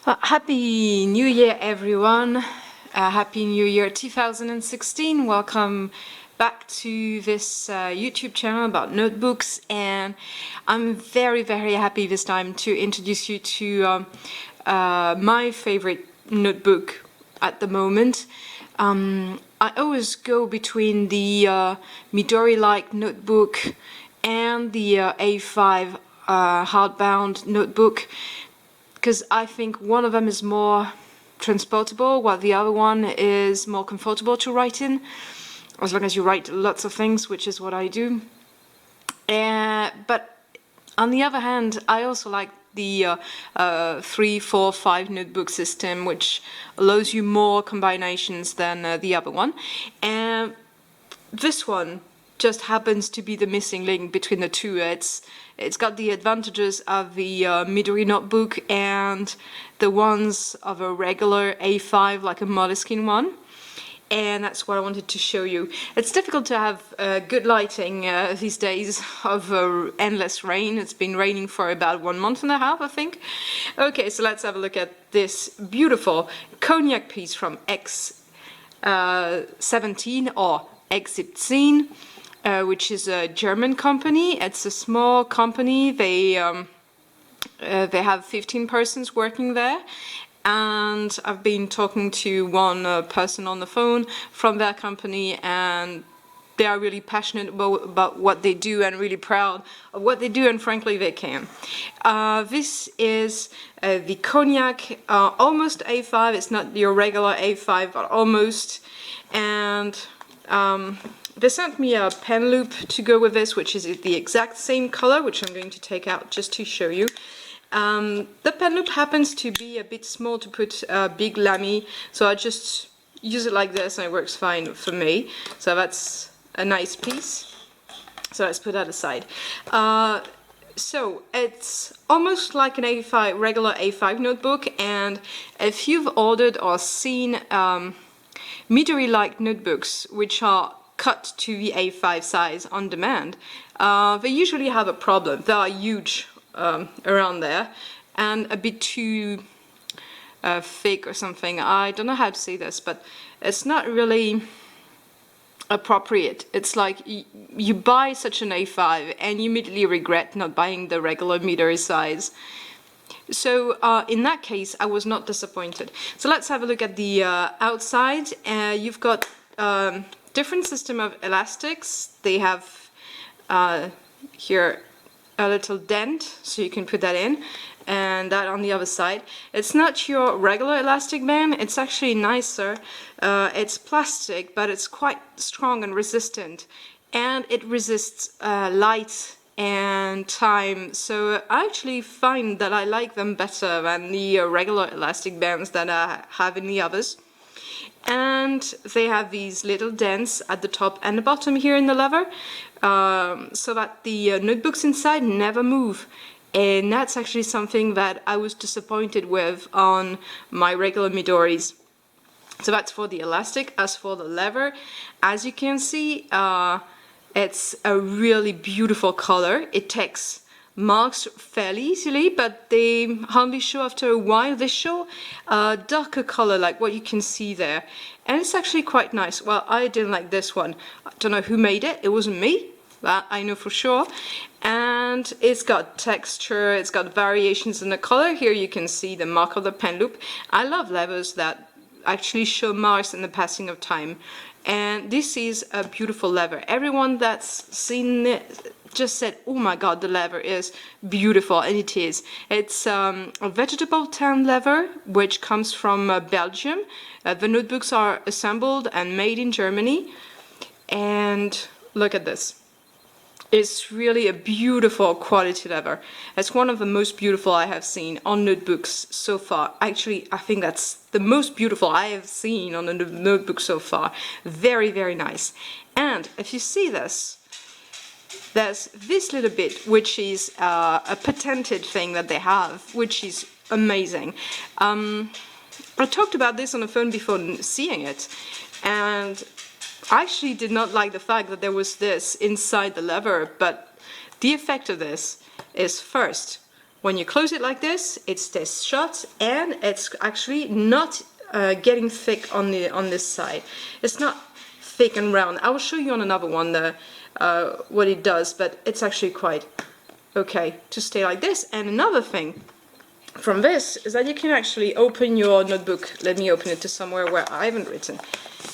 Happy New Year, everyone. Happy New Year 2016. Welcome back to this YouTube channel about notebooks, and I'm very happy this time to introduce you to my favorite notebook at the moment. I always go between the Midori notebook and the A5 hardbound notebook, because I think one of them is more transportable while the other one is more comfortable to write in, as long as you write lots of things, which is what I do. But on the other hand, I also like the 3, 4, 5 notebook system, which allows you more combinations than the other one. And this one just happens to be the missing link between the two. It's got the advantages of the Midori notebook and the ones of a regular A5, like a Moleskine one. And that's what I wanted to show you. It's difficult to have good lighting these days of endless rain. It's been raining for about 1.5 months, I think. Okay, so let's have a look at this beautiful cognac piece from X17 or X17. Which is a German company. It's a small company. They have 15 persons working there, and I've been talking to one person on the phone from their company, and they are really passionate about what they do and really proud of what they do, and frankly they can. This is the cognac, almost A5. It's not your regular A5, but almost. And they sent me a pen loop to go with this, which is the exact same color, which I'm going to take out just to show you. The pen loop happens to be a bit small to put a big lamy, so I just use it like this and it works fine for me. So that's a nice piece. So let's put that aside. So it's almost like an A5, regular A5 notebook, and if you've ordered or seen Midori notebooks, which are cut to the A5 size on demand, they usually have a problem. They are huge around there and a bit too thick or something. I don't know how to say this, but it's not really appropriate. It's like you buy such an A5 and you immediately regret not buying the regular Midori size. So in that case, I was not disappointed. So let's have a look at the outside. You've got different system of elastics. They have here a little dent, so you can put that in, and that on the other side. It's not your regular elastic band, it's actually nicer. It's plastic, but it's quite strong and resistant, and it resists light and time, so I actually find that I like them better than the regular elastic bands that I have in the others. And they have these little dents at the top and the bottom here in the leather, so that the notebooks inside never move. And that's actually something that I was disappointed with on my regular Midoris. So that's for the elastic. As for the leather, as you can see, it's a really beautiful color. It takes marks fairly easily, but they hardly show after a while. They show a darker color, like what you can see there, and it's actually quite nice. Well, I didn't like this one. I don't know who made it. It wasn't me, that I know for sure. And it's got texture, it's got variations in the color. Here you can see the mark of the pen loop. I love leathers that actually show marks in the passing of time, and this is a beautiful leather. Everyone that's seen it just said, oh my god, the leather is beautiful, and it is. It's a vegetable tan leather, which comes from Belgium. The notebooks are assembled and made in Germany, and look at this. It's really a beautiful quality leather. It's one of the most beautiful I have seen on notebooks so far. Actually, I think that's the most beautiful I have seen on a notebook so far. Very nice. And if you see this, there's this little bit, which is a patented thing that they have, which is amazing. I talked about this on the phone before seeing it, and I actually did not like the fact that there was this inside the leather, but the effect of this is, first, when you close it like this, it stays shut, and it's actually not getting thick on this side. It's not thick and round. I will show you on another one what it does, but it's actually quite okay to stay like this. And another thing from this is that you can actually open your notebook. Let me open it to somewhere where I haven't written.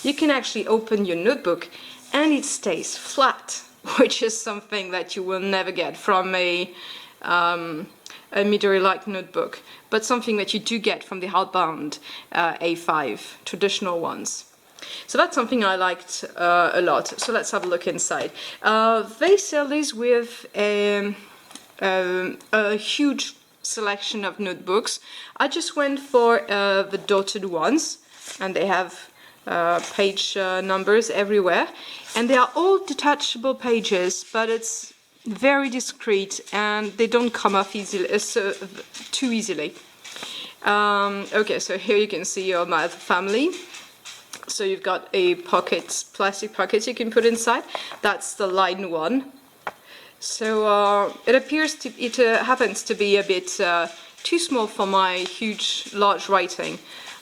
You can actually open your notebook and it stays flat, which is something that you will never get from a Midori-like notebook, but something that you do get from the hardbound A5 traditional ones. So that's something I liked a lot. So let's have a look inside. They sell these with a huge selection of notebooks. I just went for the dotted ones, and they have page numbers everywhere, and they are all detachable pages, but it's very discreet and they don't come off easily, too easily. Okay, so here you can see your math family. So you've got a pocket, plastic pocket you can put inside. That's the line one. So it happens to be a bit too small for my large writing.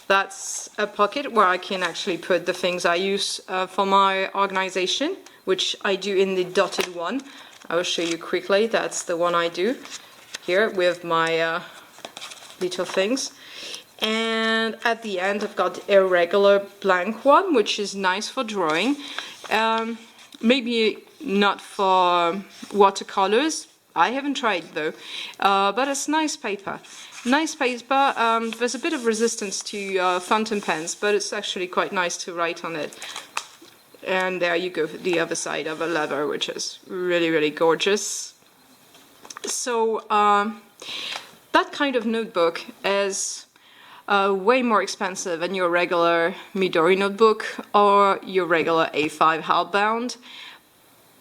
That's a pocket where I can actually put the things I use for my organization, which I do in the dotted one. I will show you quickly. That's the one I do here with my little things. And at the end I've got a regular blank one, which is nice for drawing. Maybe not for watercolors. I haven't tried though, but it's nice paper. Nice paper. There's a bit of resistance to fountain pens, but it's actually quite nice to write on it. And there you go, the other side of a leather, which is really, really gorgeous. So that kind of notebook is way more expensive than your regular Midori notebook or your regular A5 hardbound.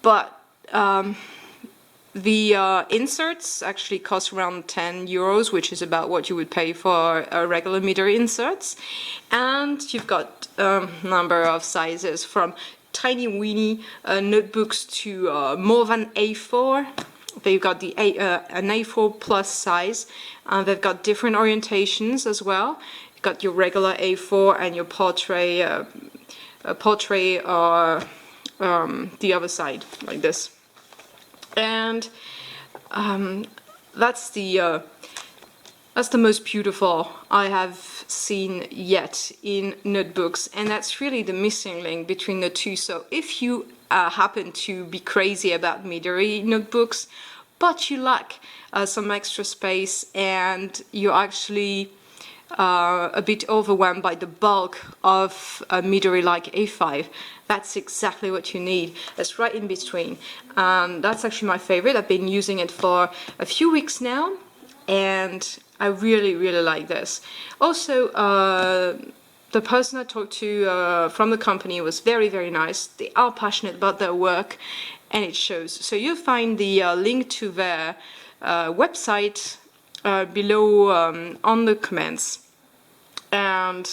But the inserts actually cost around 10 euros, which is about what you would pay for a regular Midori inserts. And you've got a number of sizes from tiny weeny notebooks to more than A4. They've got an A4 plus size, and they've got different orientations as well. You've got your regular A4 and your portrait or the other side, like this. And that's the most beautiful I have seen yet in notebooks, and that's really the missing link between the two. So if you happen to be crazy about Midori notebooks, but you lack some extra space and you're actually a bit overwhelmed by the bulk of Midori like A5, that's exactly what you need. It's right in between. That's actually my favorite. I've been using it for a few weeks now, and I really, really like this. Also, the person I talked to from the company was very, very nice. They are passionate about their work, and it shows. So you'll find the link to their website below on the comments. And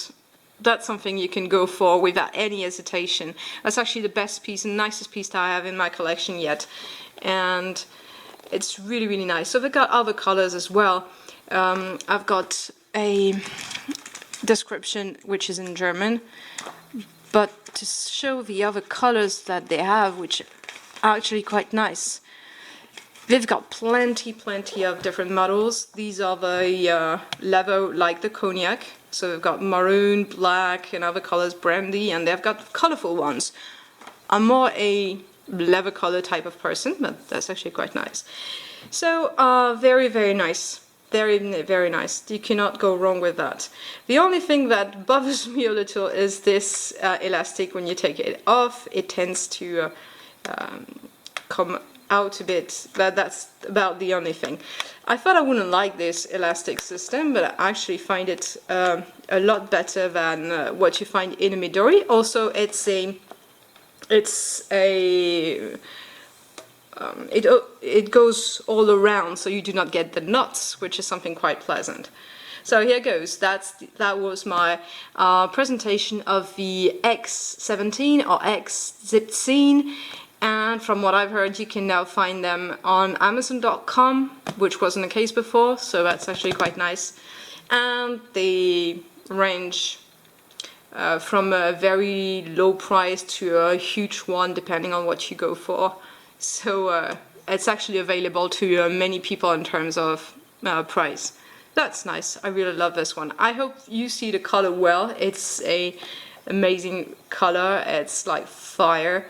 that's something you can go for without any hesitation. That's actually the best piece and nicest piece that I have in my collection yet. And it's really, really nice. So they've got other colors as well. I've got a description which is in German, but to show the other colors that they have, which are actually quite nice. They've got plenty of different models. These are the leather, like the cognac. So they've got maroon, black, and other colors, brandy, and they've got colorful ones. I'm more a leather color type of person, but that's actually quite nice. So very, very nice. Very, very nice. You cannot go wrong with that. The only thing that bothers me a little is this elastic. When you take it off, it tends to come out a bit. That's about the only thing. I thought I wouldn't like this elastic system, but I actually find it a lot better than what you find in a Midori. Also, it goes all around, so you do not get the knots, which is something quite pleasant. So here goes. That was my presentation of the X17 or X17, And from what I've heard, you can now find them on Amazon.com, which wasn't the case before, so that's actually quite nice. And they range from a very low price to a huge one, depending on what you go for. So it's actually available to many people in terms of price. That's nice. I really love this one. I hope you see the color well. It's a amazing color. It's like fire.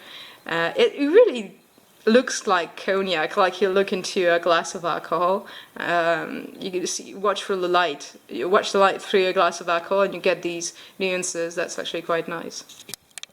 It really looks like cognac, like you look into a glass of alcohol. You can see, watch for the light. You watch the light through a glass of alcohol and you get these nuances. That's actually quite nice.